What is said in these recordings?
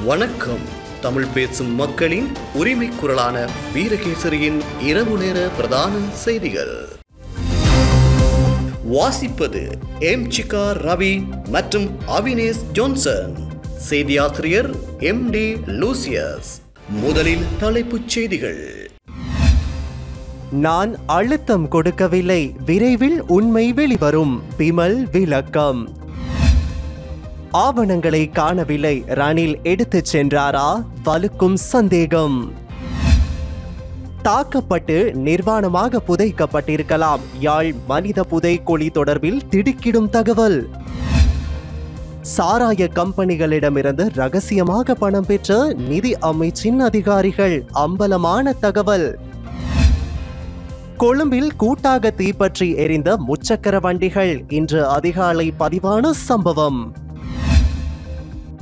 வணக்கம். தமிழ் பேசும் மக்களின் உரிமை குரலான வீரகேசரியின் இரவு நேர பிரதான செய்திகள். வாசிப்பது எம்.சிகா ரவி மற்றும் அவினேஷ் ஜோன்சன். செய்தியாசிரியர் எம்.டி. லூசியஸ். முதலில் தலைப்புச் செய்திகள். நான் அழுத்தம் கொடுக்கவில்லை, விரைவில் உண்மை வெளிவரும். பிமல் விளக்கம். ஆவணங்களை காணவில்லை, ரணில் எடுத்துச் சென்றாரா? வலுக்கும் சந்தேகம். தாக்கப்பட்டு நிர்வாணமாக புதைக்கப்பட்டிருக்கலாம். யாழ் மனித புதைக்குழி தொடர்பில் திடுக்கிடும் தகவல். சாராய கம்பெனிகளிடமிருந்து ரகசியமாக பணம் பெற்ற நிதி அமைச்சின் அதிகாரிகள். அம்பலமான தகவல். கொழும்பில் கூட்டாக தீப்பற்றி எரிந்த முச்சக்கர வண்டிகள். இன்று அதிகாலை பதிவான சம்பவம்.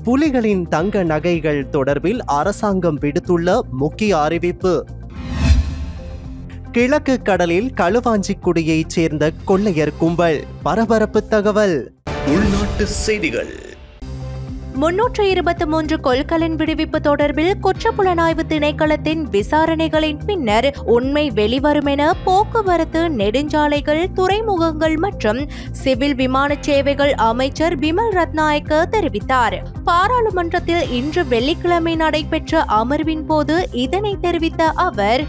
புலிகளின் தங்க நகைகள் தொடர்பில் அரசாங்கம் விடுத்துள்ள முக்கிய அறிவிப்பு. கிழக்கு கடலில் களுவாஞ்சிக்குடியைச் சேர்ந்த கொள்ளையர் கும்பல். பரபரப்பு தகவல். உள்நாட்டு செய்திகள். 323 கொள்கலன் விடுவிப்பு தொடர்பில் குற்றப்புலனாய்வு திணைக்களத்தின் விசாரணைகளின் பின்னர் உண்மை வெளிவரும் என போக்குவரத்து, நெடுஞ்சாலைகள், துறைமுகங்கள் மற்றும் சிவில் விமான சேவைகள் அமைச்சர் பிமல் ரத்நாயக்க தெரிவித்தார். பாராளுமன்றத்தில் இன்று வெள்ளிக்கிழமை நடைபெற்ற அமர்வின் போது இதனை தெரிவித்த அவர்,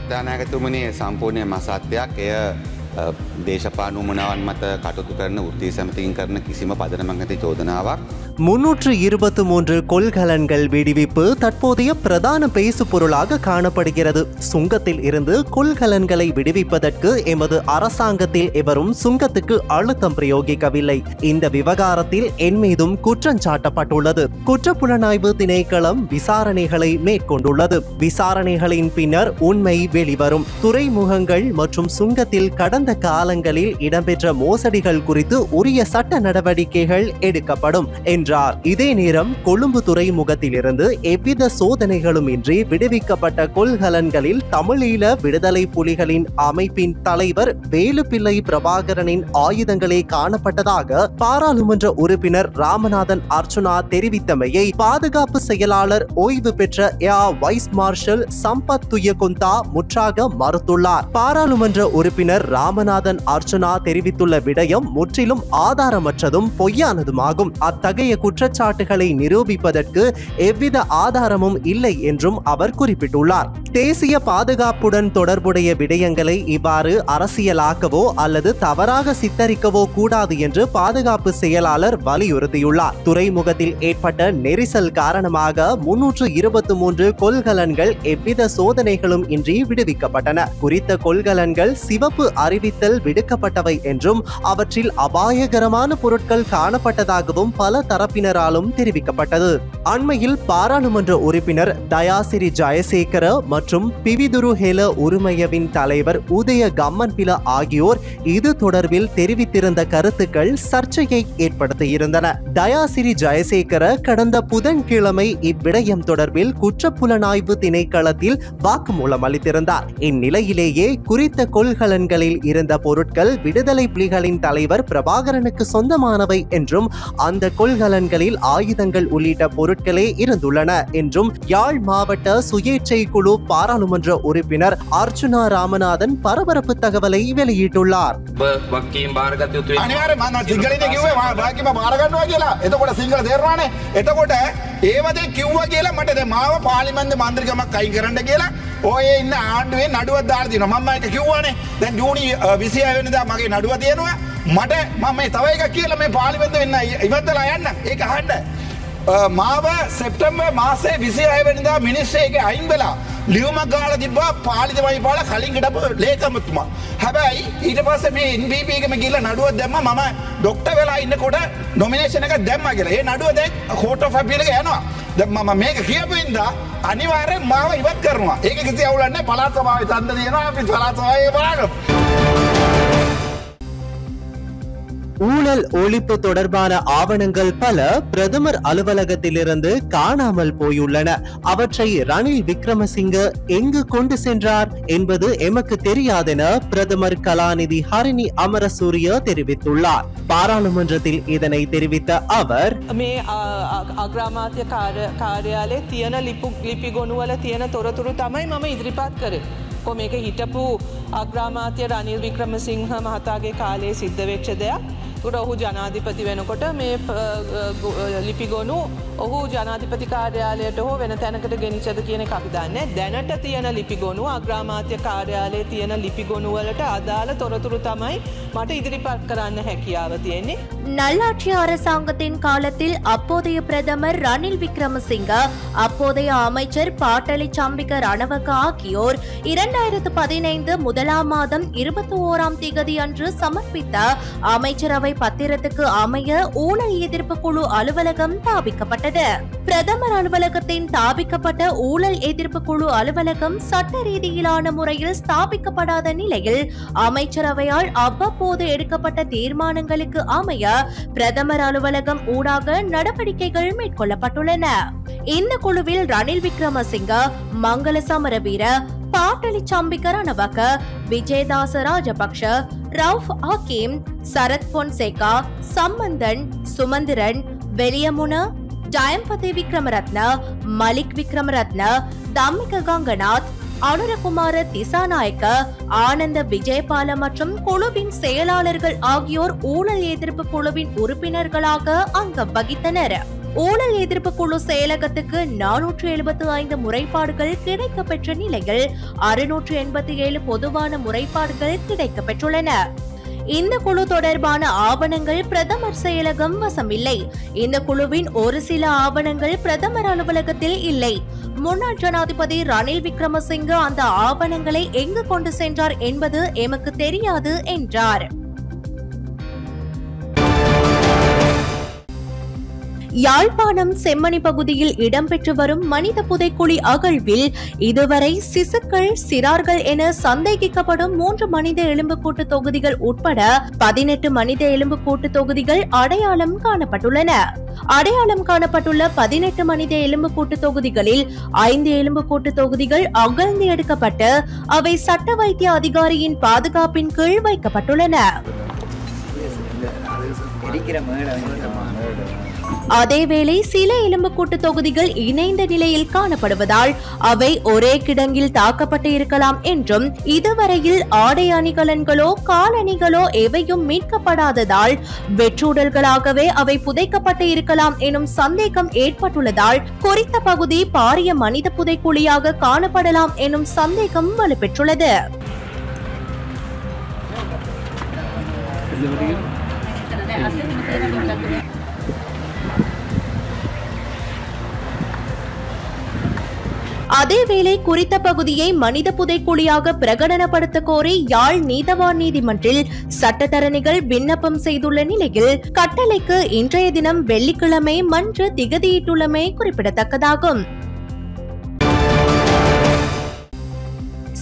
දේශපාලන උමනාවන් මත කටයුතු කරන වෘත්තීය සමිතියකින් කරන කිසිම පදනමක් නැති චෝදනාවක් 323 கொள்கலன்கள் விடுவிப்பு தற்போதைய பிரதான பேசு பொருளாக காணப்படுகிறது. சுங்கத்தில் இருந்து கொள்கலன்களை விடுவிப்பதற்கு எமது அரசாங்கத்தில் எவரும் சுங்கத்துக்கு அழுத்தம் பிரயோகிக்கவில்லை. இந்த விவகாரத்தில் என் மீதும் குற்றம் சாட்டப்பட்டுள்ளது. குற்றப்புலனாய்வு திணைக்களம் விசாரணைகளை மேற்கொண்டுள்ளது. விசாரணைகளின் பின்னர் உண்மை வெளிவரும். துறைமுகங்கள் மற்றும் சுங்கத்தில் கடந்த காலங்களில் இடம்பெற்ற மோசடிகள் குறித்து உரிய சட்ட நடவடிக்கைகள் எடுக்கப்படும் என்றார். இதே நேரம் கொழும்பு துறைமுகத்திலிருந்து எவ்வித சோதனைகளும் இன்றி விடுவிக்கப்பட்ட கொள்கலன்களில் தமிழீழ விடுதலை புலிகளின் அமைப்பின் தலைவர் வேலுப்பிள்ளை பிரபாகரனின் ஆயுதங்களே காணப்பட்டதாக பாராளுமன்ற உறுப்பினர் ராமநாதன் அர்ச்சுனா தெரிவித்தமையை பாதுகாப்பு செயலாளர் ஓய்வு பெற்ற air vice marshal Sampath Thuyacontha முற்றாக மறுத்துள்ளார். பாராளுமன்ற உறுப்பினர் ராமநாதன் அர்ச்சுனா தெரிவித்துள்ள விடயம் முற்றிலும் ஆதாரமற்றதும் பொய்யானதுமாகும். அத்தகைய குற்றச்சாட்டுகளை நிரூபிப்பதற்கு எவ்வித ஆதாரமும் இல்லை என்றும் அவர் குறிப்பிட்டுள்ளார். தேசிய பாதுகாப்புடன் தொடர்புடைய விடயங்களை இவ்வாறு அரசியலாக்கவோ அல்லது தவறாக சித்தரிக்கவோ கூடாது என்று பாதுகாப்பு செயலாளர் வலியுறுத்தியுள்ளார். துறைமுகத்தில் ஏற்பட்ட நெரிசல் காரணமாக 323 கொள்கலன்கள் எவ்வித சோதனைகளும் இன்றி விடுவிக்கப்பட்டன. குறித்த கொள்கலன்கள் சிவப்பு அறிவித்தல் விடுக்கப்பட்டவை என்றும் அவற்றில் அபாயகரமான பொருட்கள் காணப்பட்டதாகவும் பல தரப்பினராலும் தெரிவிக்கப்பட்டது. அண்மையில் பாராளுமன்ற உறுப்பினர் தயாசிரி ஜெயசேகர மற்றும் பிவிதுரு ஹெல உரிமையவின் தலைவர் உதய கம்மன்பில ஆகியோர் இது தொடர்பில் தெரிவித்திருந்த கருத்துக்கள் சர்ச்சையை ஏற்படுத்தியிருந்தன. தயாசிரி ஜெயசேகர கடந்த புதன்கிழமை இவ்விடயம் தொடர்பில் குற்றப்புலனாய்வு திணைக்களத்தில் வாக்குமூலம் அளித்திருந்தார். இந்நிலையிலேயே குறித்த கொள்கலன்களில் இருந்த பொருட்கள் விடுதலை புலிகளின் தலைவர் பிரபாகரனுக்கு சொந்தமானவை என்றும் அந்த கொள்கலன்களில் ஆயுதங்கள் உள்ளிட்ட பொருட்களே இருந்துள்ளன என்றும் யாழ் மாவட்ட சுயேட்சை குழு பாராளுமன்ற உறுப்பினர் அர்ச்சுனா ராமநாதன் பரபரப்பு தகவலை வெளியிட்டுள்ளார். ඔය ඉන්න ආණ්ඩුවේ නඩුවක් දාලා තියෙනවා. මම ඒක කිව්වනේ. දැන් ජූනි 26 වෙනිදා මගේ නඩුව තියෙනවා. මට මම තව එකක් කියලා මේ පාර්ලිමේන්තුවෙ වෙන්න ඉවත්ලා යන්න. ඒක අහන්න. මාව සෙප්තැම්බර් මාසේ 26 වෙනිදා මිනිස්සෙගේ අයින් වෙලා ලියුමක් ගාලා තිබ්බා පාර්ලිමේන්තුවේ පාලා කලින් හිටපු ලේකම්තුමා. හැබැයි ඊට පස්සේ මේ NPP එකම ගිහලා නඩුවක් දැම්මා. මම ડોක්ටර් වෙලා ඉන්නකොට නොමිනේෂන් එකක් දැම්මා කියලා. ඒ නඩුව දැන් කෝට් ඔෆ් අපීල් එක යනවා. දැන් මම මේක කියපු ඉඳා අනිවාර්යෙන් මාව ඉවත් කරනවා. ඒක කිසි අවුලක් නැහැ. පළාත් සභාවේ ඡන්ද දෙනවා. අපි පළාත් සභාවේ බලනවා. ஊழல் ஒழிப்பு தொடர்பான ஆவணங்கள் பல பிரதமர் அலுவலகத்திலிருந்து காணாமல் போயுள்ளன. அவற்றை ரணில் விக்ரமசிங்க எங்கு கொண்டு சென்றார் என்பது எமக்கு தெரியாதென பிரதமர் கலாநிதி ஹரிணி அமரசூரிய தெரிவித்துள்ளார். பாராளுமன்றத்தில் இதனை தெரிவித்த அவர், මේ අග්‍රාමාත්‍ය කාර්යාලයේ තියෙන ලිපිගොනුවල තියෙන තොරතුරු තමයි මම ඉදිරිපත් කරේ. මේක හිටපු අග්‍රාමාත්‍ය රනිල් වික්‍රමසිංහ මහතාගේ කාලයේ සිද්ධ වෙච්ච දෙයක්. ඔහු ජනාධිපති වෙනකොට මේ ලිපිගොනු ඔහු ජනාධිපති කාර්යාලයට හෝ වෙන තැනකට ගෙනිච්චද කියන එක අපි දන්නේ. දැනට තියෙන ලිපිගොනු අග්‍රාමාත්‍ය කාර්යාලයේ තියෙන ලිපිගොනු වලට අදාළ තොරතුරු තමයි මට ඉදිරිපත් කරන්න හැකියාව තියෙන්නේ. நல்லாட்சி அரசாங்கத்தின் காலத்தில் அப்போதைய பிரதமர் ரணில் விக்ரமசிங்க, அப்போதைய அமைச்சர் பாட்டலி சம்பிக்க ரணவக்க ஆகியோர் 2015 முதலாம் மாதம் 21ஆம் தேதி அன்று சமர்ப்பித்த அமைச்சரவை பத்திரத்துக்கு அமைய ஊழல் எதிர்ப்பு குழு அலுவலகம் தாபிக்கப்பட்டது. பிரதமர் அலுவலகத்தின் தாபிக்கப்பட்ட ஊழல் எதிர்ப்பு குழு அலுவலகம் சட்ட ரீதியிலான முறையில் ஸ்தாபிக்கப்படாத நிலையில் அமைச்சரவையால் அவ்வப்போது எடுக்கப்பட்ட தீர்மானங்களுக்கு அமைய பிரதமர் அலுவலகம் ஊடாக நடவடிக்கைகள் மேற்கொள்ளப்பட்டுள்ளன. இந்த குழுவில் ரணில் விக்ரமசிங்க, மங்கள சமரவீர, பாட்டலி சம்பிக்க ரணவக்க, விஜயதாச ராஜபக்ஷ, ரவுஃப் ஹக்கீம், சரத் பொன்சேகா, சம்பந்தன், சுமந்திரன், வெலியமுன, ஜயம்பதி விக்ரமரத்ன, மலிக் விக்ரமரத்ன, தம்மிக கங்கநாத், அனுரகுமார திசாநாயக்க, ஆனந்த விஜயபால மற்றும் குழுவின் செயலாளர்கள் ஆகியோர் ஊழல் எதிர்ப்பு குழுவின் உறுப்பினர்களாக அங்கம் வகித்தனர். ஊழல் எதிர்ப்பு குழு செயலகத்துக்கு 475 முறைப்பாடுகள் கிடைக்கப்பெற்ற நிலையில் 687 பொதுவான முறைப்பாடுகள் கிடைக்கப்பெற்றுள்ளன. இந்த குழு தொடர்பான ஆவணங்கள் பிரதமர் செயலகம் வசமில்லை. இந்த குழுவின் ஒரு சில ஆவணங்கள் பிரதமர் அலுவலகத்தில் இல்லை. முன்னாள் ஜனாதிபதி ரணில் விக்ரமசிங்க அந்த ஆவணங்களை எங்கு கொண்டு சென்றார் என்பது எமக்கு தெரியாது என்றார். யாழ்ப்பாணம் செம்மணி பகுதியில் இடம்பெற்று வரும் மனித புதைக்குழி அகழ்வில் இதுவரை சிசுக்கள், சிறார்கள் என சந்தேகிக்கப்படும் 3 மனித எலும்புக்கூட்டு தொகுதிகள் உட்பட 18 மனித எலும்புக்கூட்டு தொகுதிகள் அடையாளம் காணப்பட்டுள்ளன. அடையாளம் காணப்பட்டுள்ள 18 மனித எலும்புக்கூட்டு தொகுதிகளில் 5 எலும்புக்கூட்டு தொகுதிகள் அகழ்ந்து எடுக்கப்பட்டு அவை சட்ட வைத்திய அதிகாரியின் பாதுகாப்பின் கீழ் வைக்கப்பட்டுள்ளன. அதேவேளை சில எலும்புக்கூட்டு தொகுதிகள் இணைந்த நிலையில் காணப்படுவதால் அவை ஒரே கிடங்கில் தாக்கப்பட்டு இருக்கலாம் என்றும், இதுவரையில் ஆடை அணிகலன்களோ காலணிகளோ எவையும் மீட்கப்படாததால் வெற்றுடல்களாகவே அவை புதைக்கப்பட்டு இருக்கலாம் எனும் சந்தேகம் ஏற்பட்டுள்ளதால் குறித்த பகுதி பாரிய மனித புதைக்குழியாக காணப்படலாம் எனும் சந்தேகம் வலுப்பெற்றுள்ளது. அதேவேளை குறித்த பகுதியை மனித புதைக்குழியாக பிரகடனப்படுத்த கோரி யாழ் நீதவான் நீதிமன்றில் சட்டத்தரணிகள் விண்ணப்பம் செய்துள்ள நிலையில் கட்டளைக்கு இன்றைய தினம் வெள்ளிக்கிழமை மன்று திகதியிட்டுள்ளமை குறிப்பிடத்தக்கதாகும்.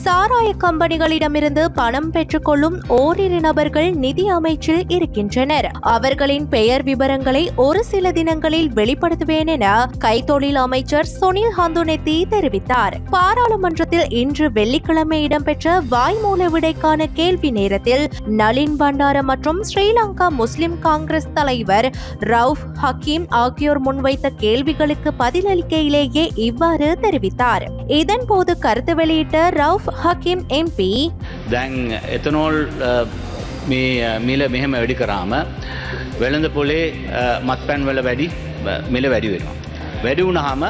சாராய கம்பெனிகளிடமிருந்து பணம் பெற்றுக்கொள்ளும் ஓரிரு நபர்கள் நிதி அமைச்சில் இருக்கின்றனர். அவர்களின் பெயர் விவரங்களை ஒரு சில தினங்களில் வெளிப்படுத்துவேன் என கைத்தொழில் அமைச்சர் சுனில் ஹந்துனெத்தி தெரிவித்தார். பாராளுமன்றத்தில் இன்று வெள்ளிக்கிழமை இடம்பெற்ற வாய்மூல விடைக்கான கேள்வி நேரத்தில் நளின் பண்டார மற்றும் ஸ்ரீலங்கா முஸ்லிம் காங்கிரஸ் தலைவர் ரவுஃப் ஹக்கீம் ஆகியோர் முன்வைத்த கேள்விகளுக்கு பதிலளிக்கையிலேயே இவ்வாறு தெரிவித்தார். இதன்போது கருத்து வெளியிட்ட ரவுஃப் හකිම් MP දැන් එතනෝල් මේ මිල මෙහෙම වැඩි කරාම වෙළඳ පොලේ මත්පැන් වල වැඩි මිල වැඩි වෙනවා. වැඩි වුණාම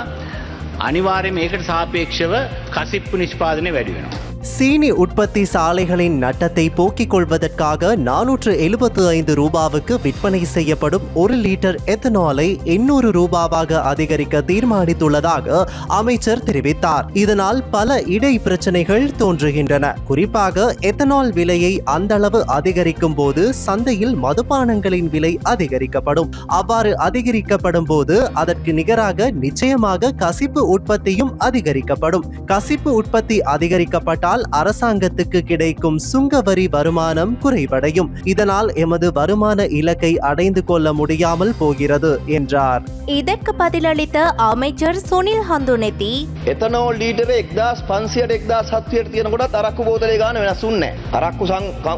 අනිවාර්යයෙන් මේකට சாபேක්ෂව කසිප්පු නිෂ්පාදනය වැඩි වෙනවා. சீனி உற்பத்தி சாலைகளின் நட்டத்தை போக்கிக் கொள்வதற்காக 475 ரூபாவுக்கு விற்பனை செய்யப்படும் 1 லிட்டர் எத்தனாலை 800 ரூபாவாக அதிகரிக்க தீர்மானித்துள்ளதாக அமைச்சர் தெரிவித்தார். இதனால் பல இடை பிரச்சனைகள் தோன்றுகின்றன. குறிப்பாக எத்தனால் விலையை அந்த அளவு அதிகரிக்கும் போது சந்தையில் மதுபானங்களின் விலை அதிகரிக்கப்படும். அவ்வாறு அதிகரிக்கப்படும் போது அதற்கு நிகராக நிச்சயமாக கசிப்பு உற்பத்தியும் அதிகரிக்கப்படும். கசிப்பு உற்பத்தி அதிகரிக்கப்பட்டால் செய்வதால் அரசாங்கத்துக்கு கிடைக்கும் சுங்க வரி வருமானம் குறைவடையும். இதனால் எமது வருமான இலக்கை அடைந்து கொள்ள முடியாமல் போகிறது என்றார். இதற்கு பதிலளித்த அமைச்சர் சுனில் ஹந்துனெத்தி, එතනෝල් ලීටර 1500 1700 තියෙනකොටත් අරක්කු බෝතලේ ගාන වෙනස් වුන්නේ නැහැ. අරක්කු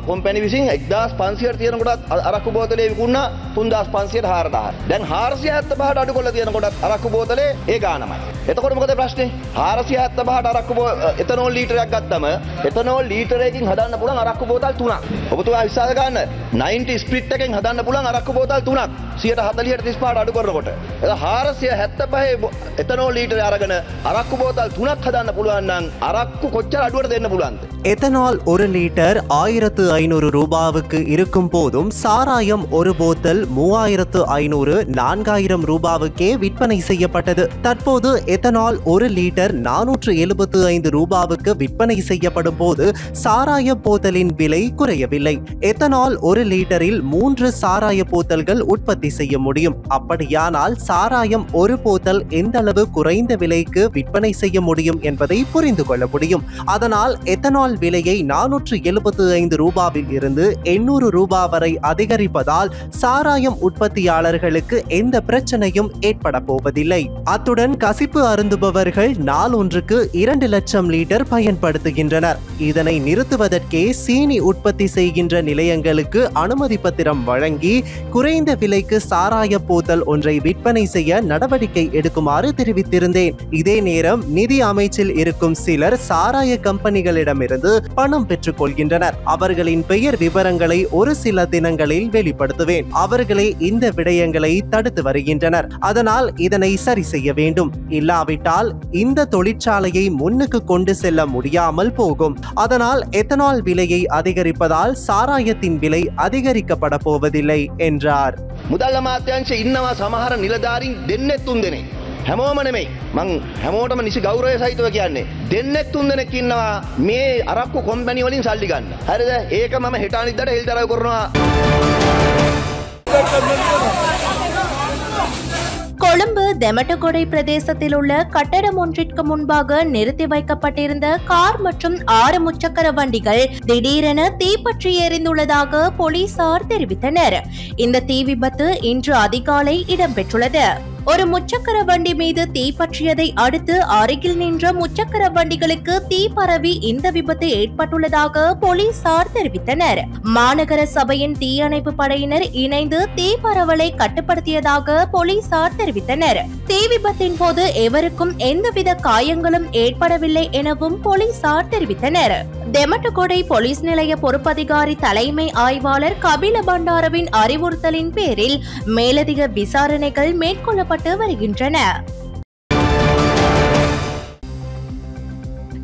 කොම්පැනි විසින් 1500 තියෙනකොටත් අරක්කු බෝතලේ විකුණා 3500 4000. දැන් 475ට අඩු කරලා තියෙනකොටත් අරක්කු බෝතලේ ඒ ගානමයි. එතකොට මොකද ප්‍රශ්නේ? 475ට අරක්කු එතනෝල් ලීටරයක් ගත්තම එතනෝල් ලීටරයකින් හදන්න පුළුවන් අරක්කු බෝතල් 3ක්. ඔබතුමා විශ්වාස ගන්න 90 ස්ප්ලිට් එකෙන් හදන්න පුළුවන් අරක්කු බෝතල් 3ක් 140ට 35ට අඩු කරනකොට. එතන 475 එතනෝල් ලීටරය අරගෙන අරක්කු බෝතල් 3ක් හදන්න පුළුවන් නම් අරක්කු කොච්චර අඩුවට දෙන්න පුළුවන්ද? எத்தனால் 1 லிட்டர் 1500 ரூபாவுக்கு இருக்கும் போதும் சாராயம் ஒரு போத்தல் 3500 4000 ரூபாவுக்கே விற்பனை செய்யப்பட்டது. தற்போது எத்தனால் 1 லிட்டர் 475 ரூபாவுக்கு விற்பனை செய்யப்படும் போது சாராய போத்தலின் விலை குறையவில்லை. எத்தனால் 1 லிட்டரில் 3 சாராய போத்தல்கள் உற்பத்தி செய்ய முடியும். அப்படியானால் சாராயம் ஒரு போத்தல் எந்த அளவு குறைந்த விலைக்கு விற்பனை செய்ய முடியும் என்பதை புரிந்து கொள்ள முடியும். அதனால் எத்தனால் விலையை 475 ரூபாவில் இருந்து 800 ரூபாய் வரை அதிகரிப்பதால் சாராயம் உற்பத்தியாளர்களுக்கு எந்த பிரச்சனையும் ஏற்பட போவதில்லை. அத்துடன் கசிப்பு அருந்துபவர்கள் நாளொன்றுக்கு 2 லட்சம் லிட்டர் பயன்படுத்துகின்றனர். இதனை நிறுத்துவதற்கே சீனி உற்பத்தி செய்கின்ற நிலையங்களுக்கு அனுமதி பத்திரம் வழங்கி குறைந்த விலைக்கு சாராய போத்தல் ஒன்றை விற்பனை செய்ய நடவடிக்கை எடுக்குமாறு தெரிவித்திருந்தேன். இதே நேரம் நிதி அமைச்சில் இருக்கும் சிலர் சாராய கம்பெனிகளிடமிருந்து பணம் பெற்றுக் கொள்கின்றனர். அவர்களின் பெயர் விவரங்களை ஒரு சில தினங்களில் வெளிப்படுத்துவேன். அவர்களே இந்த விடயங்களை தடுத்து வருகின்றனர். அதனால் இதனை சரி செய்ய வேண்டும். இல்லாவிட்டால் இந்த தொழிற்சாலையை முன்னுக்கு கொண்டு செல்ல முடியாமல் போகும். அதனால் எத்தனால் விலையை அதிகரிப்பதால் சாராயத்தின் விலை அதிகரிக்கப்பட போவதில்லை என்றார். මුදල් අමාත්‍යාංශයේ ඉන්නවා සමහර නිලධාරීන් දෙන්නේ 3 දෙනෙක්. හැමෝම නෙමෙයි. මං හැමෝටම නිසි ගෞරවය සහිතව කියන්නේ. දෙන්නේ 3 දෙනෙක් ඉන්නවා මේ අරක්කු කම්පැනි වලින් සල්ලි ගන්න. හරිද? ඒක මම හෙට අනිද්දාට හෙළිදරව් කරනවා. கொழும்பு தெமட்டகொடை பிரதேசத்தில் உள்ள கட்டடம் ஒன்றிற்கு முன்பாக நிறுத்தி வைக்கப்பட்டிருந்த கார் மற்றும் 6 முச்சக்கர வண்டிகள் திடீரென தீப்பற்றி எரிந்துள்ளதாக போலீசார் தெரிவித்தனர். இந்த தீ விபத்து இன்று அதிகாலை இடம்பெற்றுள்ளது. ஒரு முச்சக்கர வண்டி மீது தீ பற்றியதை அடுத்து அருகில் நின்ற முச்சக்கர வண்டிகளுக்கு தீ பரவி இந்த விபத்து ஏற்பட்டுள்ளதாக போலீசார் தெரிவித்தனர். மாநகர சபையின் தீயணைப்பு படையினர் இணைந்து தீ பரவலை கட்டுப்படுத்தியதாக போலீசார் தெரிவித்தனர். தீ விபத்தின் போது எவருக்கும் எந்தவித காயங்களும் ஏற்படவில்லை எனவும் போலீசார் தெரிவித்தனர். தெமட்டகொடை போலீஸ் நிலைய பொறுப்பதிகாரி தலைமை ஆய்வாளர் கபில பண்டாரவின் அறிவுறுத்தலின் பேரில் மேலதிக விசாரணைகள் மேற்கொள்ளப்பட்டு வருகின்றன.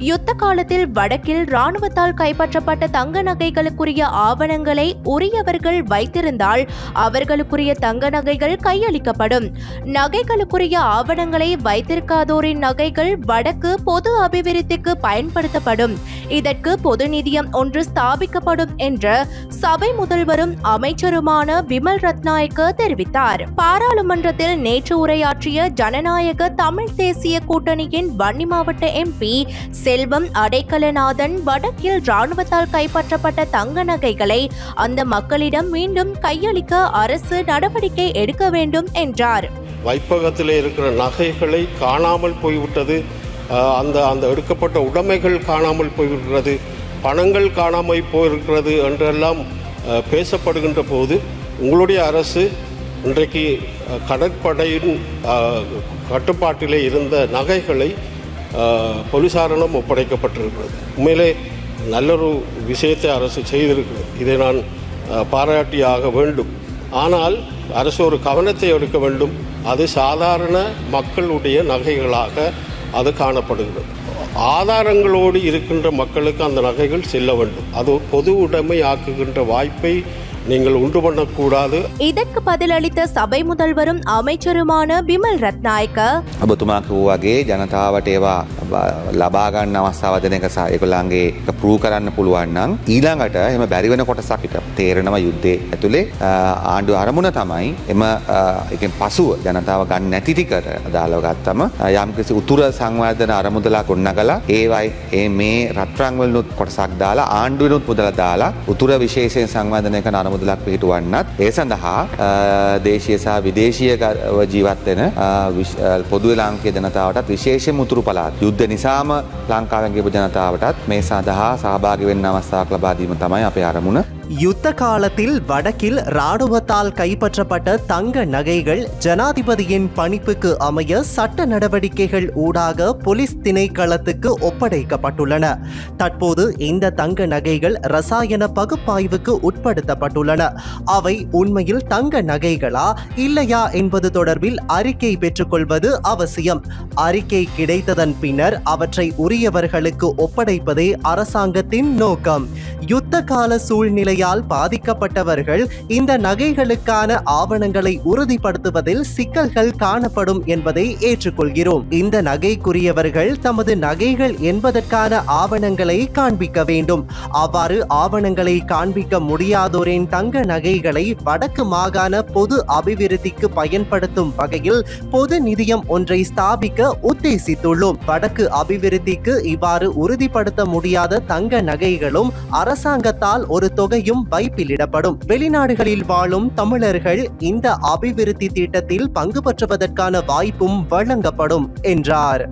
யுத்த காலத்தில் வடக்கில் ராணுவத்தால் கைப்பற்றப்பட்ட தங்க நகைகளுக்குரிய ஆவணங்களை உரியவர்கள் வைத்திருந்தால் அவர்களுக்குரிய தங்க நகைகள் கையளிக்கப்படும். நகைகளுக்குரிய ஆவணங்களை வைத்திருக்காதோரின் நகைகள் வடக்கு பொது அபிவிருத்திக்கு பயன்படுத்தப்படும். இதற்கு பொது நிதியம் ஒன்று ஸ்தாபிக்கப்படும் என்று சபை முதல்வரும் அமைச்சருமான விமல் ரத்நாயக்க தெரிவித்தார். பாராளுமன்றத்தில் நேற்று உரையாற்றிய ஜனநாயக தமிழ் தேசிய கூட்டணியின் வன்னி மாவட்ட எம்பி செல்வம் அடைக்கலநாதன் வடக்கில் ராணுவத்தால் கைப்பற்றப்பட்ட தங்க நகைகளை அந்த மக்களிடம் மீண்டும் கையளிக்க அரசு நடவடிக்கை எடுக்க வேண்டும் என்றார். வைப்பகத்தில் இருக்கிற நகைகளை காணாமல் போய்விட்டது, அந்த எடுக்கப்பட்ட உடைமைகள் காணாமல் போய்விடுகிறது, பணங்கள் காணாமல் போயிருக்கிறது என்றெல்லாம் பேசப்படுகின்ற போது உங்களுடைய அரசு இன்றைக்கு கடற்படையின் கட்டுப்பாட்டிலே இருந்த நகைகளை போலீசாரிடம் ஒப்படைக்கப்பட்டிருக்கிறது. உண்மையிலே நல்லொரு விஷயத்தை அரசு செய்திருக்கிறது. இதை நான் பாராட்டியாக வேண்டும். ஆனால் அரசு ஒரு கவனத்தை எடுக்க வேண்டும். அது சாதாரண மக்களுடைய நகைகளாக அது காணப்படுகிறது. ஆதாரங்களோடு இருக்கின்ற மக்களுக்கு அந்த நகைகள் செல்ல வேண்டும். அது பொது உடைமை ஆக்குகின்ற வாய்ப்பை நீங்கள் உண்டு பண்ணக்கூடாது. இதற்கு பதிலளித்த சபை முதல்வரும் அமைச்சருமான பிமல் ரத்நாயக்க ඔබතුමා කිව්වාගේ ජනතාවට ඒවා ලබා ගන්න අවස්ථාව දෙන එක සහ ඒගොල්ලන්ගේ ප්‍රූව් කරන්න පුළුවන් නම් ඊළඟට එහෙම බැරි වෙන කොටසක් හිට තේරෙනවා යුද්ධයේ ඇතුලේ ආණ්ඩුව අරමුණ තමයි එම එකෙන් පසුව ජනතාව ගන්න නැති ටිකට අදාළව ගත්තම යම්කිසි උතුර සංවර්ධන අරමුදලක් ගොඩනගලා ඒවයි මේ රත්රන් වලුත් කොටසක් දාලා ආණ්ඩුවෙනුත් මුදල දාලා උතුර විශේෂයෙන් සංවර්ධනය කරන අරමුදලක් පිටවන්නත් ඒ සඳහා දේශීය සහ විදේශීය ජීවත් වෙන පොදු ලාංකීය ජනතාවටත් විශේෂයෙන් උතුරු පළාත් යුද්ධ නිසාම ලංකාවෙන් ගිහපු ජනතාවටත් මේ සඳහා සහභාගී වෙන්න අවස්ථාවක් ලබා දීම තමයි අපේ අරමුණ. யுத்த காலத்தில் வடக்கில் இராணுவத்தால் கைப்பற்றப்பட்ட தங்க நகைகள் ஜனாதிபதியின் பணிப்புக்கு அமைய சட்ட நடவடிக்கைகள் ஊடாக போலீஸ் திணைக்களத்துக்கு ஒப்படைக்கப்பட்டுள்ளன. தற்போது இந்த தங்க நகைகள் ரசாயன பகுப்பாய்வுக்கு உட்படுத்தப்பட்டுள்ளன. அவை உண்மையில் தங்க நகைகளா இல்லையா என்பது தொடர்பில் அறிக்கை பெற்றுக்கொள்வது அவசியம். அறிக்கை கிடைத்ததன் பின்னர் அவற்றை உரியவர்களுக்கு ஒப்படைப்பதே அரசாங்கத்தின் நோக்கம். யுத்த கால சூழ்நிலையால் பாதிக்கப்பட்டவர்கள் இந்த நகைகளுக்கான ஆவணங்களை உறுதிப்படுத்துவதில் சிக்கல்கள் காணப்படும் என்பதை ஏற்றுக்கொள்கிறோம். இந்த நகைக்குரியவர்கள் தமது நகைகள் என்பதற்கான ஆவணங்களை காண்பிக்க வேண்டும். அவ்வாறு ஆவணங்களை காண்பிக்க முடியாதோரின் தங்க நகைகளை வடக்கு மாகாண பொது அபிவிருத்திக்கு பயன்படுத்தும் வகையில் பொது நிதியம் ஒன்றை ஸ்தாபிக்க உத்தேசித்துள்ளோம். வடக்கு அபிவிருத்திக்கு இவ்வாறு உறுதிப்படுத்த முடியாத தங்க நகைகளும் அரசாங்கத்தால் ஒரு தொகையும் வைப்பிலிடப்படும். வெளிநாடுகளில் வாழும் தமிழர்கள் இந்த அபிவிருத்தி திட்டத்தில் பங்கு பெற்றுவதற்கான வாய்ப்பும் வழங்கப்படும் என்றார்.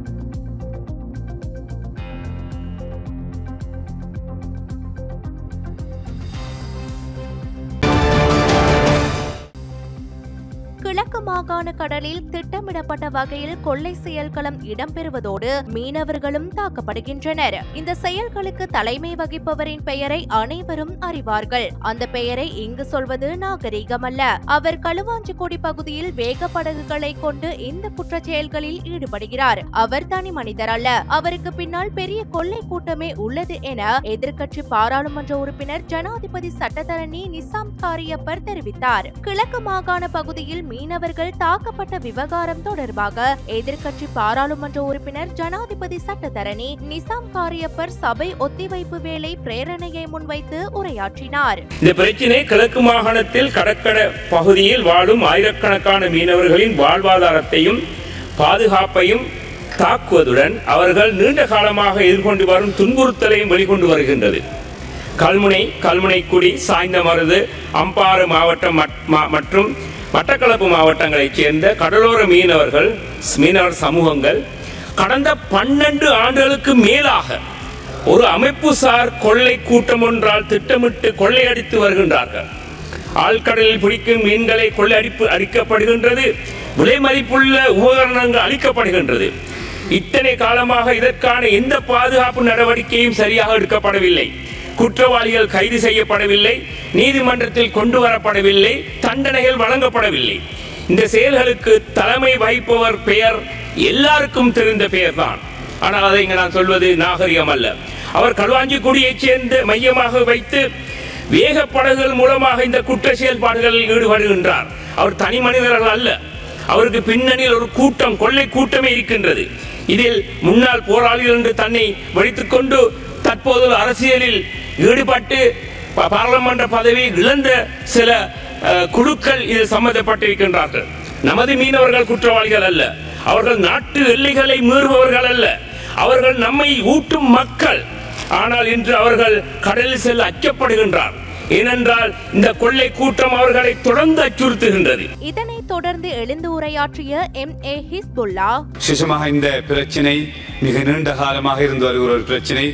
கிழக்கு மாகாண கடலில் திட்டமிடப்பட்ட வகையில் கொள்ளை செயல்களம் இடம்பெறுவதோடு மீனவர்களும் தாக்கப்படுகின்றனர். இந்த செயல்களுக்கு தலைமை வகிப்பவரின் பெயரை அனைவரும் அறிவார்கள். அந்த பெயரை இங்கு சொல்வது நாகரிகமல்ல. அவர் களுவாஞ்சிக்குடி பகுதியில் வேகப்படகுகளை கொண்டு இந்த குற்ற செயல்களில் ஈடுபடுகிறார். அவர் தனி மனிதர் அல்ல. அவருக்கு பின்னால் பெரிய கொள்ளை கூட்டமே உள்ளது என எதிர்க்கட்சி பாராளுமன்ற உறுப்பினர் ஜனாதிபதி சட்டத்தரணி நிசாம் காரியப்பர் தெரிவித்தார். கிழக்கு மாகாண பகுதியில் மீனவர்கள் தாக்கப்பட்ட விவகாரம் தொடர்பாக எதிர்க்கட்சி பாராளுமன்ற உறுப்பினர் ஜனாதிபதி சட்டத்தரணி நிசாம் காரியப்பர் சபை ஒத்திவைப்பு வேளை பிரேரணையை முன்வைத்து உரையாற்றினார். இந்த பிரச்சினை கிழக்கு மாகாணத்தில் கடற்கரை பகுதியில் வாழும் ஆயிரக்கணக்கான மீனவர்களின் வாழ்வாதாரத்தையும் பாதுகாப்பையும் தாக்குவதுடன் அவர்கள் நீண்ட காலமாக எதிர்கொண்டு வரும் துன்புறுத்தலையும் வெளிக்கொண்டு வருகின்றது. கல்முனைக்குடி, சாய்ந்தமருது, அம்பாறை மாவட்டம் மற்றும் மட்டக்களப்பு மாவட்டங்களைச் சேர்ந்த கடலோர மீனவர் சமூகங்கள் கடந்த 12 ஆண்டுகளுக்கு மேலாக ஒரு அமைப்புசார் கொள்ளை கூட்டம் ஒன்றால் திட்டமிட்டு கொள்ளையடித்து வருகின்றார்கள். ஆழ்கடலில் பிடிக்கும் மீன்களை அடிக்கப்படுகின்றது. விலை மதிப்புள்ள உபகரணங்கள் அளிக்கப்படுகின்றது. இத்தனை காலமாக இதற்கான எந்த பாதுகாப்பு நடவடிக்கையும் சரியாக எடுக்கப்படவில்லை. குற்றவாளிகள் கைது செய்யப்படவில்லை. நீதிமன்றத்தில் கொண்டு வரப்படவில்லை. தண்டனைகள் வழங்கப்படவில்லை. இந்த செயல்களுக்கு தலைமை வகிப்பவர் பெயர் எல்லாருக்கும் தெரிந்த பெயர்தான். ஆனால் அதை இங்கு நான் சொல்வது நாகரிகம் அல்ல. அவர் களுவாஞ்சிக்குடியைச் சேர்ந்த மையமாக வைத்து வேகப்படகுகள் மூலமாக இந்த குற்ற செயல்பாடுகளில் ஈடுபடுகின்றார். அவர் தனி மனிதர்கள் அல்ல. அவருக்கு பின்னணியில் ஒரு கூட்டம், கொள்ளை கூட்டமே இருக்கின்றது. இதில் முன்னாள் போராளிகள் என்று தன்னை வடித்துக் கொண்டு தற்போது அரசியலில் ஈடுபட்டு பாராளுமன்ற பதவி இழந்த சில குழுக்கள் இதில் சம்பந்தப்பட்டிருக்கின்றார்கள். நமது மீனவர்கள் குற்றவாளிகள் அல்ல. அவர்கள் நாட்டு எல்லைகளை மீறுபவர்கள் அல்ல. அவர்கள் நம்மை ஊட்டும் மக்கள். ஆனால் இன்று அவர்கள் கடலில் செல்ல அச்சப்படுகின்றார். ஏனென்றால் இந்த கொள்ளை கூட்டம் அவர்களை தொடர்ந்து அச்சுறுத்துகின்றது. இதனைத் தொடர்ந்து எழுந்து உரையாற்றிய MA ஹிஸ்புல்லா, விசேஷமாக இந்த பிரச்சனை மிக நீண்ட காலமாக இருந்து வருகிற ஒரு பிரச்சனை.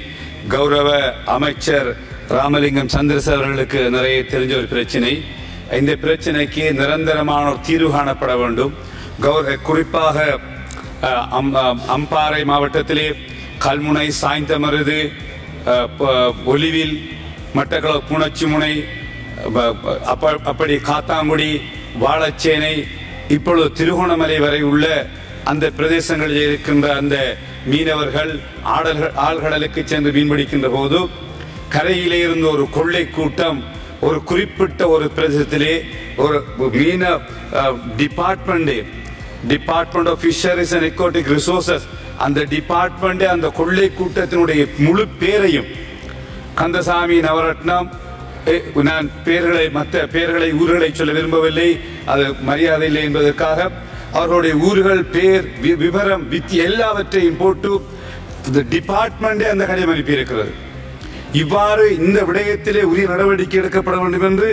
கௌரவ அமைச்சர் ராமலிங்கம் சந்திரசேகரர்களுக்கு நிறைய தெரிஞ்ச ஒரு பிரச்சனை. இந்த பிரச்சனைக்கு நிரந்தரமான ஒரு தீர்வு காணப்பட வேண்டும். குறிப்பாக அம்பாறை மாவட்டத்திலே கல்முனை, சாய்ந்தமருது, ஒலிவில், மட்டக்களப்பு, புணச்சிமுனை, அப்படி காத்தாங்குடி, வாழச்சேனை, இப்பொழுது திருகோணமலை வரை உள்ள அந்த பிரதேசங்களில் இருக்கின்ற அந்த மீனவர்கள் ஆழ்கடலுக்கு சென்று மீன்பிடிக்கின்ற போது கரையிலே இருந்த ஒரு கொள்ளை கூட்டம் ஒரு குறிப்பிட்ட ஒரு பிரதேசத்திலே ஒரு மீன department of fisheries and aquatic resources அந்த டிபார்ட்மெண்ட் அந்த கொள்ளை கூட்டத்தினுடைய முழு பேரையும் கந்தசாமி நவரத்னம், நான் மற்ற பேர்களை ஊர்களை சொல்ல விரும்பவில்லை, அது மரியாதை இல்லை என்பதற்காக அவர்களுடைய ஊர்கள் பேர் விவரம் எல்லாவற்றையும் போட்டு இந்த டிபார்ட்மெண்டே அந்த கடிதம் அனுப்பியிருக்கிறது. இவ்வாறு இந்த விடயத்திலே உரிய நடவடிக்கை எடுக்கப்பட வேண்டும் என்று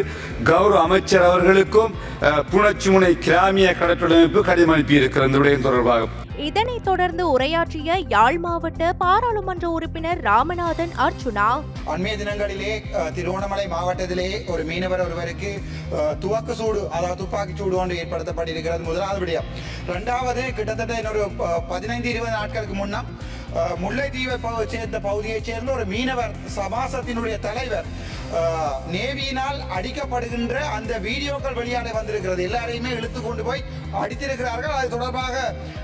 கௌரவ அமைச்சர் அவர்களுக்கும் புணச்சிமுனை கிராமிய கடற்றொழிலமைப்பு கடிதம் அனுப்பியிருக்கிறது இந்த விடயம் தொடர்பாக. இதனைத் தொடர்ந்து உரையாற்றிய யாழ் மாவட்ட பாராளுமன்ற உறுப்பினர் ராமநாதன் அர்ச்சுனா, அண்மைய தினங்களிலே திருவோணமலை மாவட்டத்திலே ஒரு மீனவர் ஒருவருக்கு துவக்க சூடு, அதாவது துப்பாக்கி சூடு ஒன்று ஏற்படுத்தப்பட்டிருக்கிறது. முதலாவது விடயம். இரண்டாவது, கிட்டத்தட்ட இன்னொரு 15-20 நாட்களுக்கு முன்னம் முல்லைத்தீவை சேர்ந்த பகுதியைச் சேர்ந்த ஒரு மீனவர் சமாசத்தினுடைய தலைவர் நேவியினால் அடிக்கப்படுகின்ற அந்த வீடியோக்கள் வெளியாக வந்திருக்கிறது. எல்லாரையுமே இழுத்து கொண்டு போய் அடித்திருக்கிறார்கள். அது தொடர்பாக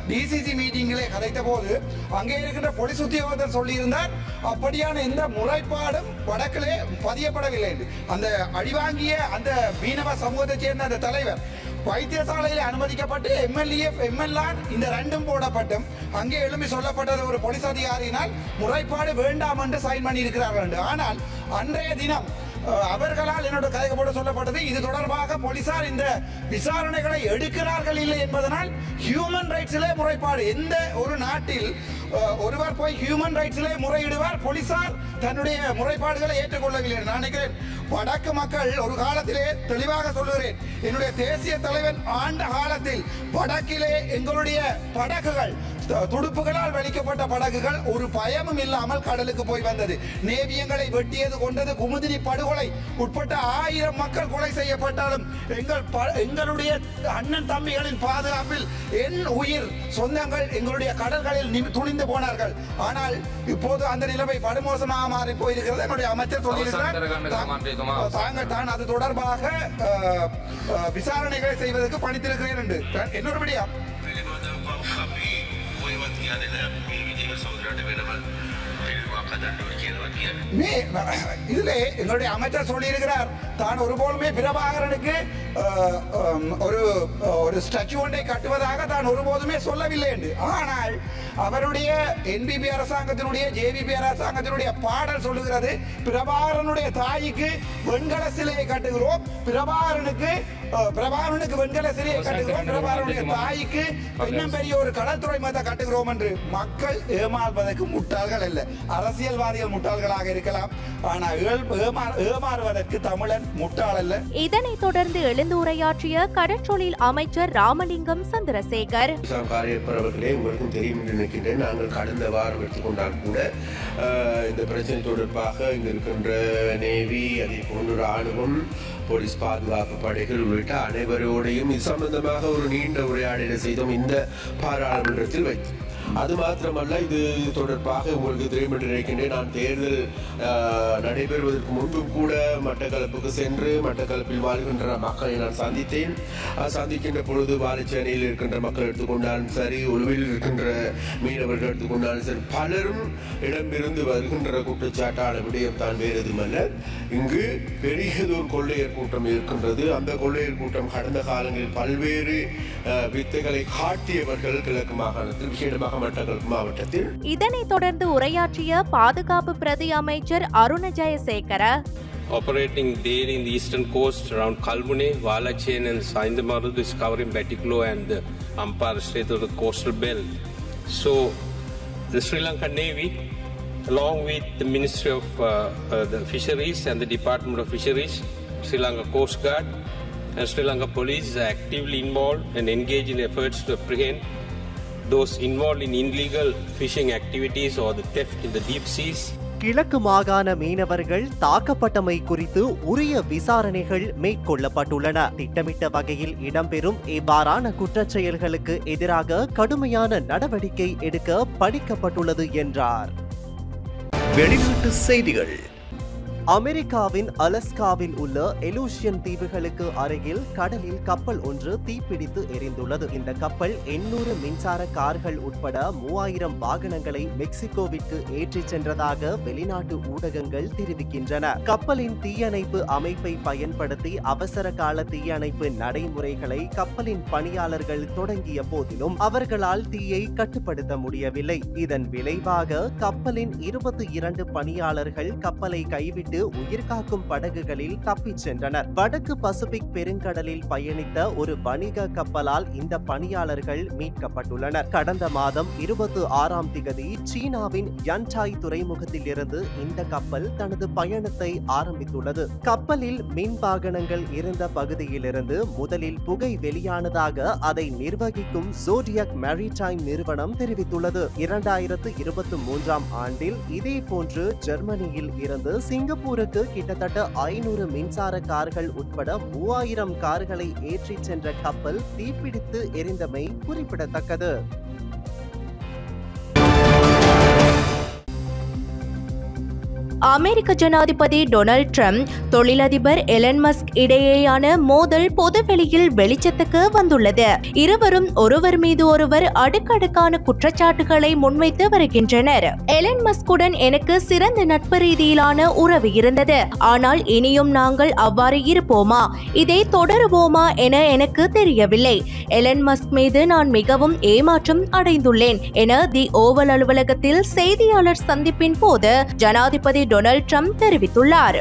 டிசிசி மீட்டிங்கிலே கதைத்த போது அங்கே இருக்கின்ற போலீஸ் உத்தியோகத்தர் சொல்லியிருந்தார், அப்படியான எந்த முறைப்பாடும் வடக்கிலே பதியப்படவில்லை என்று. அந்த அடிவாங்கிய அந்த மீனவ சமூகத்தைச் சேர்ந்த அந்த தலைவர் வைத்தியசாலையில் அனுமதிக்கப்பட்டு எம்எல்ஆர் இந்த ரெண்டும் போடப்பட்டும் அங்கே எழுப்பி சொல்லப்பட்டது ஒரு போலீஸ் அதிகாரியினால் முறைப்பாடு வேண்டாம் என்று சைன் பண்ணி இருக்கிறார்கள் என்று. ஆனால் அன்றைய தினம் அவர்களால் என்னோட கையப்பட சொல்லப்பட்டது, இது தொடர்பாக போலீசார் இந்த விசாரணைகளை எடுக்கிறார்கள் இல்லை என்பதனால் ஹியூமன் ரைட்ஸிலே முறைப்பாடு. எந்த ஒரு நாட்டில் ஒருவர் போய் ஹியூமன் ரைட்ஸிலே முறையிடுவார், போலீசார் தன்னுடைய முறைப்பாடுகளை ஏற்றுக்கொள்ளவில்லை. நான் நினைக்கிறேன் வடக்கு மக்கள் ஒரு காலத்திலே தெளிவாக சொல்லுகிறேன், என்னுடைய தேசிய தலைவன் ஆண்ட காலத்தில் வடக்கிலே எங்களுடைய படகுகள் துடுப்புகளால் வலிக்கப்பட்ட படகுகள் ஒரு பயமும் இல்லாமல் கடலுக்கு போய் வந்தது. நேவியங்களை வெட்டியது கொண்டது, குமுதினி படுகொலை உட்பட்ட 1000 மக்கள் கொலை செய்யப்பட்டாலும் எங்களுடைய அண்ணன் தம்பிகளின் பாதுகாப்பில் என் உயிர் சொந்தங்கள் எங்களுடைய கடல்களில் துணிந்து போனார்கள். ஆனால் இப்போது அந்த நிலைமை படுமோசமாக மாறி போயிருக்கிறது. என்னுடைய அமைச்சர் சொல்லியிருக்கிறார், தாங்கள் தான் அது தொடர்பாக விசாரணைகளை செய்வதற்கு பணித்திருக்கிறேன் என்று. என்னொருபடியா இதுல எங்களுடைய அமைச்சர் சொல்லியிருக்கிறார், தான் ஒருபோதுமே பிரபாகரனுக்கு ஒரு ஸ்டாச்சு ஒன்றை கட்டுவதாக தான் ஒருபோதுமே சொல்லவில்லை என்று. ஆனால் அவருடைய என்பிபி அரசாங்கத்தினுடைய ஜேவிபி அரசாங்கத்தினுடைய பாடல் சொல்லுகிறது, பிரபாகரனுடைய தாய்க்கு வெண்கல சிலையை கட்டுகிறோம், பிரபாகரனுக்கு வெண்கல சிலையை கட்டுகிறோம், பிரபாகரனுடைய தாய்க்கு இன்னும் பெரிய ஒரு கடற்துறை மத கட்டுகிறோம் என்று. மக்கள் ஏமாறுவதற்கு முட்டாள்கள் அல்ல, அரசியல்வாதிகள் முட்டாள்களாக இருக்கலாம், ஆனால் ஏமாறுவதற்கு தமிழன் முட்டாள் அல்ல. இதனைத் தொடர்ந்து எழுந்து உரையாற்றிய கடற்றொழில் அமைச்சர் ராமலிங்கம் சந்திரசேகர், உங்களுக்கும் தெரியும் என்று நினைக்கின்றேன், நாங்கள் கடந்த வாரம் எடுத்துக்கொண்டால் கூட இந்த பிரச்சனை தொடர்பாக இங்கு இருக்கின்ற நேவி, அதே போன்று ராணுவம், போலீஸ் பாதுகாப்பு படைகள் உள்ளிட்ட அனைவரோடையும் இது சம்பந்தமாக ஒரு நீண்ட உரையாடலை செய்தோம் இந்த பாராளுமன்றத்தில் வைத்து. அது மாத்திரமல்ல, இது தொடர்பாக உங்களுக்கு தெரியும் என்று நினைக்கின்றேன், நான் தேர்தல் நடைபெறுவதற்கு முன்பும் கூட மட்டக்களப்புக்கு சென்று மட்டக்களப்பில் வாழ்கின்ற மக்களை நான் சந்தித்தேன். சந்திக்கின்ற பொழுது வாழைச்சேனையில் இருக்கின்ற மக்கள் எடுத்துக்கொண்டாலும் சரி, உழுவில் இருக்கின்ற மீனவர்கள் எடுத்துக்கொண்டாலும் சரி, பலரும் இடம்பிருந்து வருகின்ற குற்றச்சாட்டான விடயம் தான் வேறு எதுமல்ல, இங்கு பெரியதொரு கொள்ளையர் கூட்டம் இருக்கின்றது. அந்த கொள்ளையர் கூட்டம் கடந்த காலங்களில் பல்வேறு வித்தைகளை காட்டியவர்கள் கிழக்கு மாகாணத்தில், விசேடமாக மட்டக்களப்பு மாவட்டத்தில். இதனைத் தொடர்ந்து உரையாற்றிய பாதுகாப்பு பிரதி அமைச்சர் Aruna Jayasekara, operating daily in the eastern coast around Kalmune, Valachen and Saindamaru is covering Batiklo and the Ampara Strait of the coastal belt. So the Sri Lankan Navy, along with the Ministry of the Fisheries and the Department of Fisheries, Sri Lanka Coast Guard and Sri Lanka Police are actively involved and engaged in efforts to apprehend those involved in illegal fishing activities or the theft in the deep seas. கிழக்கு மாகாண மீனவர்கள் தாக்கப்பட்டமை குறித்து உரிய விசாரணைகள் மேற்கொள்ளப்பட்டுள்ளன. திட்டமிட்ட வகையில் இடம்பெறும் இவ்வாறான குற்றச்செயல்களுக்கு எதிராக கடுமையான நடவடிக்கை எடுக்க பணிக்கப்பட்டுள்ளது என்றார். வெளிநாட்டு செய்திகள். அமெரிக்காவின் அலஸ்காவில் உள்ள எலூஷியன் தீவுகளுக்கு அருகில் கடலில் கப்பல் ஒன்று தீப்பிடித்து எரிந்துள்ளது. இந்த கப்பல் 800 மின்சார கார்கள் உட்பட 3000 வாகனங்களை மெக்சிகோவிற்கு ஏற்றிச் சென்றதாக வெளிநாட்டு ஊடகங்கள் தெரிவிக்கின்றன. கப்பலின் தீயணைப்பு அமைப்பை பயன்படுத்தி அவசர கால தீயணைப்பு நடைமுறைகளை கப்பலின் பணியாளர்கள் தொடங்கிய போதிலும் அவர்களால் தீயை கட்டுப்படுத்த முடியவில்லை. இதன் விளைவாக கப்பலின் 22 பணியாளர்கள் கப்பலை கைவிட்டு உயிர்காக்கும் படகுகளில் தப்பிச் சென்றனர். வடக்கு பசிபிக் பெருங்கடலில் பயணித்த ஒரு வணிக கப்பலால் இந்த பணியாளர்கள் மீட்கப்பட்டுள்ளனர். கடந்த மாதம் 26ஆம் திகதி சீனாவின் யன்டாய் துறைமுகத்தில் இருந்து இந்த கப்பல் தனது பயணத்தை ஆரம்பித்துள்ளது. கப்பலில் மின் வாகனங்கள் இருந்த பகுதியிலிருந்து முதலில் புகை வெளியானதாக அதை நிர்வகிக்கும் ஜோடியாக் மேரிடைம் நிறுவனம் தெரிவித்துள்ளது. 2023ஆம் ஆண்டில் இதே போன்று ஜெர்மனியில் இருந்து சிங்கப்பூருக்கு கிட்டத்தட்ட 500 மின்சார கார்கள் உட்பட 3000 கார்களை ஏற்றிச் சென்ற கப்பல் தீப்பிடித்து எரிந்தமை குறிப்பிடத்தக்கது. அமெரிக்க ஜனாதிபதி டொனால்ட் ட்ரம்ப் தொழிலதிபர் எலன் மஸ்க் இடையேயான மோதல் பொதுவெளியில் வெளிச்சத்துக்கு வந்துள்ளது. இருவரும் ஒருவர் மீது ஒருவர் அடுக்கடுக்கான குற்றச்சாட்டுகளை முன்வைத்து வருகின்றனர். எலன் மஸ்குடன் எனக்கு சிறந்த நட்பு ரீதியிலான உறவு இருந்தது. ஆனால் இனியும் நாங்கள் அவ்வாறு இருப்போமா, இதை தொடருவோமா என எனக்கு தெரியவில்லை. எலன் மஸ்க் மீது நான் மிகவும் ஏமாற்றம் அடைந்துள்ளேன் என தி ஓவல் அலுவலகத்தில் செய்தியாளர் சந்திப்பின் போது ஜனாதிபதி டொனால்ட் ட்ரம்ப் தெரிவித்துள்ளார்.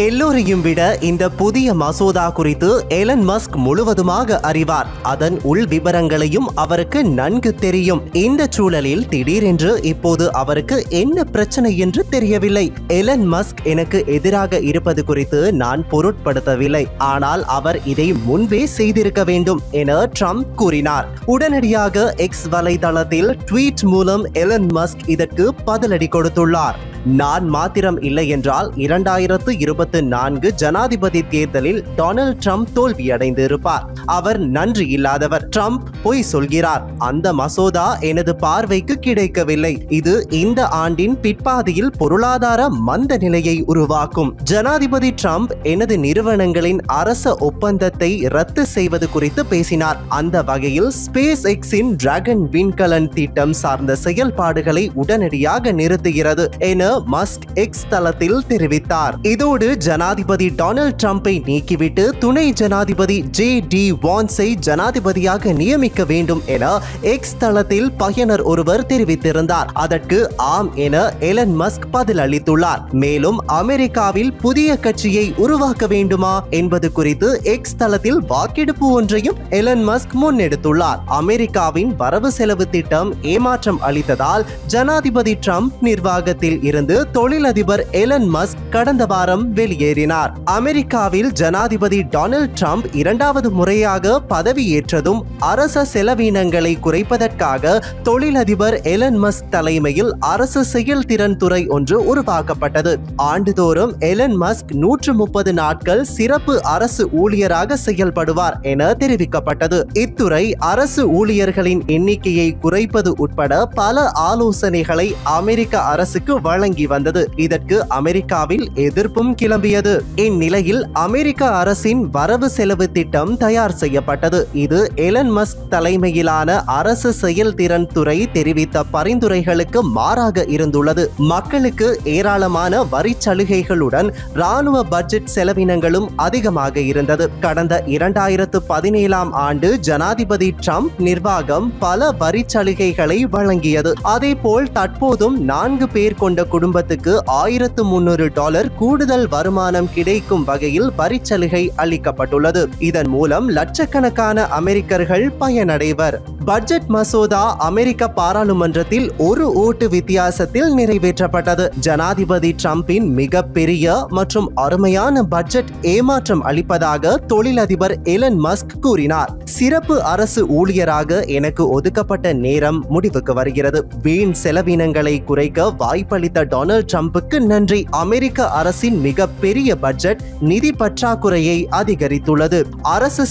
எல்லோரையும் விட இந்த புதிய மசோதா குறித்து எலன் மஸ்க் முழுவதுமாக அறிவார். அதன் உள் விபரங்களையும் அவருக்கு நன்கு தெரியும். இந்த சூழலில் திடீரென்று இப்போது அவருக்கு என்ன பிரச்சனை என்று தெரியவில்லை. எலன் மஸ்க் எனக்கு எதிராக இருப்பது குறித்து நான் பொருட்படுத்தவில்லை. ஆனால் அவர் இதை முன்பே செய்திருக்க வேண்டும் என ட்ரம்ப் கூறினார். உடனடியாக எக்ஸ் வலைதளத்தில் ட்வீட் மூலம் எலன் மஸ்க் இதற்கு பதிலடி கொடுத்துள்ளார். நான் மாத்திரம் இல்லை என்றால் 2024 ஜனாதிபதி தேர்தலில் டொனால்ட் ட்ரம்ப் தோல்வியடைந்து இருப்பார். அவர் நன்றி இல்லாதவர். ட்ரம்ப் பொய் சொல்கிறார். அந்த மசோதா எனது பார்வைக்கு கிடைக்கவில்லை. இது இந்த ஆண்டின் பிற்பாதியில் பொருளாதார மந்த நிலையை உருவாக்கும். ஜனாதிபதி ட்ரம்ப் எனது நிறுவனங்களின் அரச ஒப்பந்தத்தை ரத்து செய்வது குறித்து பேசினார். அந்த வகையில் ஸ்பேஸ் எக்ஸின் டிராகன் விண்கலன் திட்டம் சார்ந்த செயல்பாடுகளை உடனடியாக நிறுத்துகிறது என மஸ்க் எக்ஸ் தளத்தில் தெரிவித்தார். இதோடு ஜனாதிபதி டொனால்ட் ட்ரம்பை நீக்கிவிட்டு துணை ஜனாதிபதி JD வான்ஸை ஜனாதிபதியாக நியமிக்க வேண்டும் என எக்ஸ் தளத்தில் பயனர் ஒருவர் தெரிவித்திருந்தார். அதற்கு ஆம் என எலன் மஸ்க் பதில் அளித்துள்ளார். மேலும் அமெரிக்காவில் புதிய கட்சியை உருவாக்க வேண்டுமா என்பது குறித்து எக்ஸ் தளத்தில் வாக்கெடுப்பு ஒன்றையும் எலன் மஸ்க் முன்னெடுத்துள்ளார். அமெரிக்காவின் வரவு செலவு திட்டம் ஏமாற்றம் அளித்ததால் ஜனாதிபதி ட்ரம்ப் நிர்வாகத்தில் இருந்து தொழிலதிபர் எலன் மஸ்க் கடந்த வாரம் வெளியேறினார். அமெரிக்காவில் ஜனாதிபதி டொனால்ட் ட்ரம்ப் 2வது முறையாக பதவியேற்றதும் அரச செலவினங்களை குறைப்பதற்காக தொழிலதிபர் எலன் மஸ்க் தலைமையில் அரசு செயல்திறன் துறை ஒன்று உருவாக்கப்பட்டது. ஆண்டுதோறும் எலன் மஸ்க் 130 நாட்கள் சிறப்பு அரசு ஊழியராக செயல்படுவார் என தெரிவிக்கப்பட்டது. இத்துறை அரசு ஊழியர்களின் எண்ணிக்கையை குறைப்பது உட்பட பல ஆலோசனைகளை அமெரிக்க அரசுக்கு வழங்கி வந்தது. இதற்கு அமெரிக்காவில் எதிர்ப்பும் கிளம்பியது. இந்நிலையில் அமெரிக்க அரசின் வரவு செலவு திட்டம் தயார் செய்யப்பட்டது. இது எலன் மஸ்க் தலைமையிலான அரசு செயல்திறன் துறை தெரிவித்த பரிந்துரைகளுக்கு மாறாக இருந்துள்ளது. மக்களுக்கு ஏராளமான வரி சலுகைகளுடன் ராணுவ பட்ஜெட் செலவினங்களும் அதிகமாக இருந்தது. கடந்த 2017ஆம் ஆண்டு ஜனாதிபதி ட்ரம்ப் நிர்வாகம் பல வரி சலுகைகளை வழங்கியது. அதேபோல் தற்போதும் 4 பேர் கொண்ட குடும்பத்துக்கு $1300 கூடுதல் வருமானம் கிடைக்கும் வகையில் வரிச்சலுகை அளிக்கப்பட்டுள்ளது. இதன் மூலம் லட்சக்கணக்கான அமெரிக்கர்கள் பயனடைவர். பட்ஜெட் மசோதா அமெரிக்க பாராளுமன்றத்தில் ஒரு ஓட்டு வித்தியாசத்தில் நிறைவேற்றப்பட்டது. ஜனாதிபதி ட்ரம்பின் மிகப்பெரிய மற்றும் அருமையான பட்ஜெட் ஏமாற்றம் அளிப்பதாக தொழிலதிபர் எலன் மஸ்க் கூறினார். சிறப்பு அரசு ஊழியராக எனக்கு ஒதுக்கப்பட்ட நேரம் முடிவுக்கு வருகிறது. வீண் செலவினங்களை குறைக்க வாய்ப்பளித்த டொனால்ட் ட்ரம்புக்கு நன்றி. அமெரிக்க அரசின் மிகப்பெரிய பட்ஜெட் நிதி பற்றாக்குறையை அதிகரித்துள்ளது. அரசு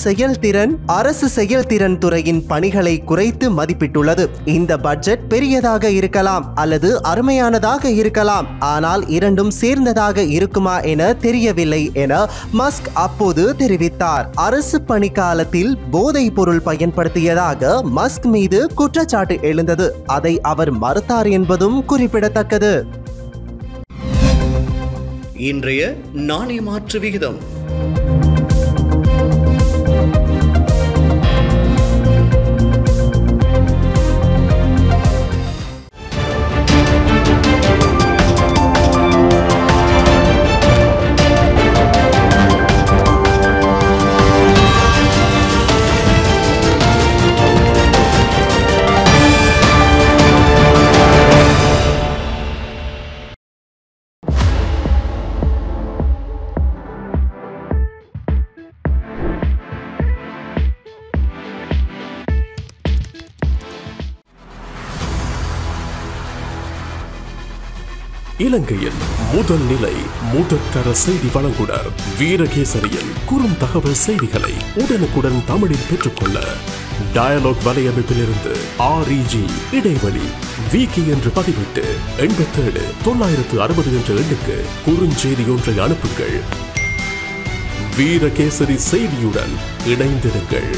செயல்திறன் துறையின் பணிகளை குறைத்து மதிப்பிட்டுள்ளது. இந்த பட்ஜெட் பெரியதாக இருக்கலாம் அல்லது அருமையானதாக இருக்கலாம், ஆனால் இரண்டும் சேர்ந்ததாக இருக்குமா என தெரியவில்லை என மஸ்க் அப்போது தெரிவித்தார். அரசு பணி காலத்தில் போதைப் பொருள் பயன்படுத்தியதாக மஸ்க் மீது குற்றச்சாட்டு எழுந்தது. அதை அவர் மறுத்தார் என்பதும் குறிப்பிடத்தக்கது. இன்றைய நாணய மாற்று விகிதம் இலங்கையின் முதல் நிலை முதற்கர செய்தி வழங்குனர் வீரகேசரியின் குறுந்தகவல் செய்திகளை உடனுக்குடன் தமிழில் பெற்றுக்கொள்ள டயலாக் வலையமைப்பிலிருந்து REG இடைவெளி வீக்கி என்று பதிவிட்டு 87 960 என்ற எண்ணுக்கு குறுஞ்செய்தி ஒன்றை அனுப்புங்கள். வீரகேசரி செய்தியுடன் இணைந்திருங்கள்.